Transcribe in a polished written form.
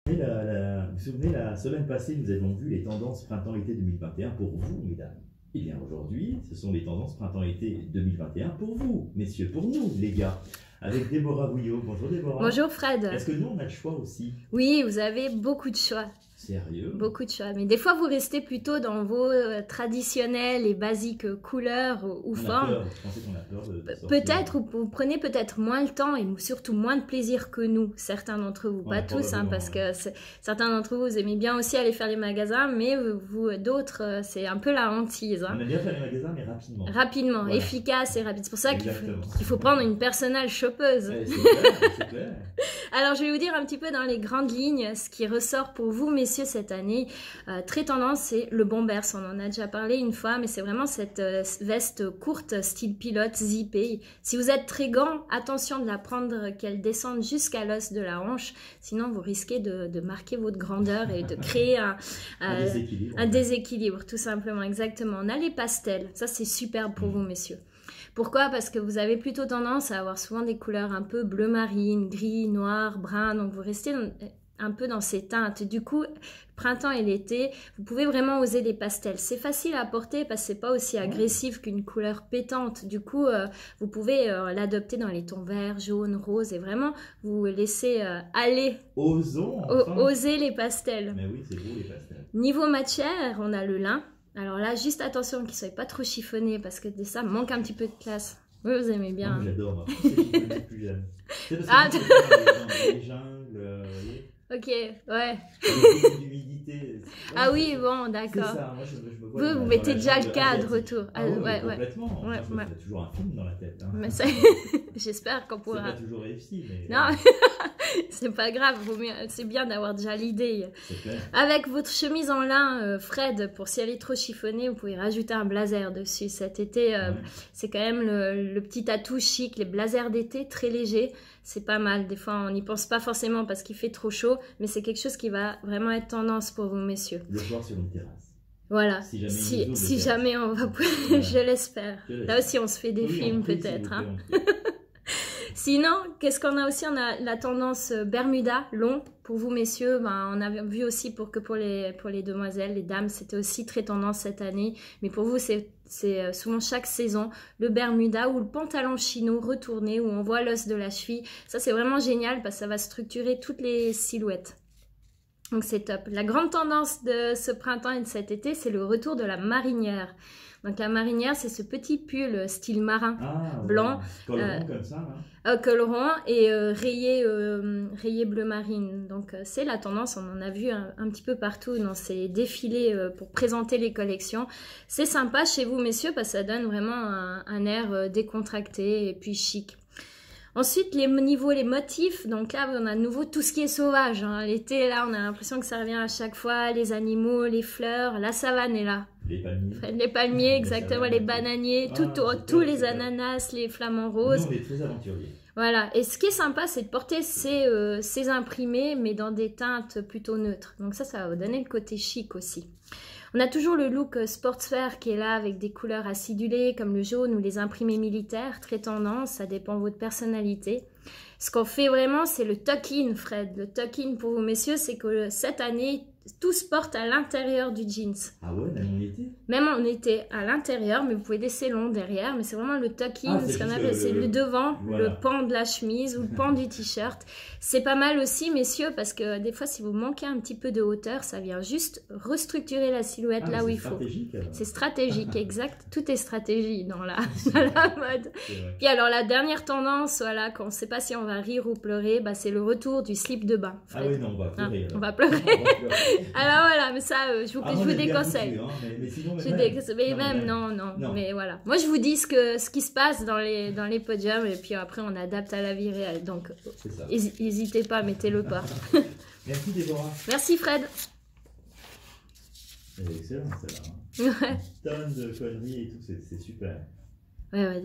Vous vous souvenez, la semaine passée, nous avons vu les tendances printemps-été 2021 pour vous, mesdames. Et bien aujourd'hui, ce sont les tendances printemps-été 2021 pour vous, messieurs, pour nous, les gars. Avec Déborah Bouillot. Bonjour Déborah. Bonjour Fred. Est-ce que nous, on a le choix aussi? Oui, vous avez beaucoup de choix. Sérieux? Beaucoup de choix. Mais des fois, vous restez plutôt dans vos traditionnelles et basiques couleurs ou formes. Je pensais qu'on a peur de sortir. Peut-être, ou vous prenez peut-être moins le temps et surtout moins de plaisir que nous, certains d'entre vous. Pas tous, hein, parce que certains d'entre vous, vous aimez bien aussi aller faire les magasins, mais vous d'autres, c'est un peu la hantise. Hein. On aime bien faire les magasins, mais rapidement. Rapidement, voilà. Efficace et rapide. C'est pour ça qu'il faut prendre une personnelle shoppeuse. Ouais, c'est clair. Alors, je vais vous dire un petit peu dans les grandes lignes ce qui ressort pour vous, messieurs, cette année. Très tendance, c'est le bombers. On en a déjà parlé une fois, mais c'est vraiment cette veste courte, style pilote, zippée. Si vous êtes très gants, attention de la prendre, qu'elle descende jusqu'à l'os de la hanche. Sinon, vous risquez de marquer votre grandeur et de créer un déséquilibre, tout simplement. Exactement. On a les pastels. Ça, c'est superbe pour vous, messieurs. Pourquoi? Parce que vous avez plutôt tendance à avoir souvent des couleurs un peu bleu marine, gris, noir, brun. Donc, vous restez un peu dans ces teintes. Du coup, printemps et l'été, vous pouvez vraiment oser les pastels. C'est facile à porter parce que c'est pas aussi agressif qu'une couleur pétante. Du coup, vous pouvez l'adopter dans les tons verts, jaunes, roses et vraiment vous laisser aller. Osons oser les pastels. Mais oui, c'est beau les pastels. Niveau matière, on a le lin. Alors là, juste attention qu'il ne soit pas trop chiffonné parce que ça manque un petit peu de classe. Oui, vous aimez bien. J'adore, moi. C'est chiffonné plus jeune. C'est parce que les jungles, vous voyez. Ok, ouais. L'humidité. Ah oui, bon, d'accord. C'est ça, moi je me vois. Vous mettez déjà le cadre autour. Ah oui, ouais, complètement. Ouais, je me fais toujours un film dans la tête. Hein. Mais j'espère qu'on pourra. C'est pas toujours réussi, mais. Non, c'est pas grave. C'est bien d'avoir déjà l'idée. Avec votre chemise en lin, Fred, pour si elle est trop chiffonnée, vous pouvez rajouter un blazer dessus. Cet été, c'est quand même le petit atout chic. Les blazers d'été, très légers. C'est pas mal. Des fois, on n'y pense pas forcément parce qu'il fait trop chaud, mais c'est quelque chose qui va vraiment être tendance pour vous, messieurs. Le soir sur une terrasse. Voilà. Si jamais on va... Je l'espère. Là aussi, on se fait des films peut-être. Hein. Sinon, qu'est-ce qu'on a aussi? On a la tendance Bermuda, long. Pour vous, messieurs, on a vu aussi pour les demoiselles, les dames, c'était aussi très tendance cette année. Mais pour vous, c'est souvent chaque saison, le Bermuda ou le pantalon chino retourné où on voit l'os de la cheville. Ça, c'est vraiment génial parce que ça va structurer toutes les silhouettes. Donc, c'est top. La grande tendance de ce printemps et de cet été, c'est le retour de la marinière. Donc la marinière, c'est ce petit pull style marin blanc. Col rond comme ça, là. Col rond et rayé bleu marine. Donc c'est la tendance, on en a vu un petit peu partout dans ces défilés pour présenter les collections. C'est sympa chez vous, messieurs, parce que ça donne vraiment un air décontracté et puis chic. Ensuite, les motifs, donc là, on a de nouveau tout ce qui est sauvage. Hein. L'été, là, on a l'impression que ça revient à chaque fois. Les animaux, les fleurs, la savane est là. Les palmiers. Les palmiers, exactement, les bananiers, tous les ananas, les flamants roses. Nous, on est très aventuriers. Voilà, et ce qui est sympa, c'est de porter ces imprimés, mais dans des teintes plutôt neutres. Donc ça va vous donner le côté chic aussi. On a toujours le look sportswear qui est là avec des couleurs acidulées comme le jaune ou les imprimés militaires, très tendance, ça dépend de votre personnalité. Ce qu'on fait vraiment, c'est le tuck-in, Fred. Le tuck-in pour vous, messieurs, c'est que cette année, tout se porte à l'intérieur du jeans. Ah ouais, même en été? Même en été, à l'intérieur, mais vous pouvez laisser long derrière. Mais c'est vraiment le tuck-in, ce qu'on appelle, c'est le devant, le pan de la chemise ou le pan du t-shirt. C'est pas mal aussi, messieurs, parce que des fois, si vous manquez un petit peu de hauteur, ça vient juste restructurer la silhouette là où il faut. C'est stratégique, exact. Tout est stratégie dans la mode. Puis alors, la dernière tendance, voilà, quand on ne sait pas si on va rire ou pleurer, c'est le retour du slip de bain. Ah oui, non, on va pleurer. On va pleurer. Alors voilà, mais ça, je vous déconseille. Non. Mais voilà. Moi, je vous dis ce qui se passe dans les podiums et puis après, on adapte à la vie réelle. Donc, n'hésitez pas, mettez-le pas. Merci, Déborah. Merci, Fred. C'est excellent, celle-là. Tonnes de conneries et tout, c'est super. Ouais.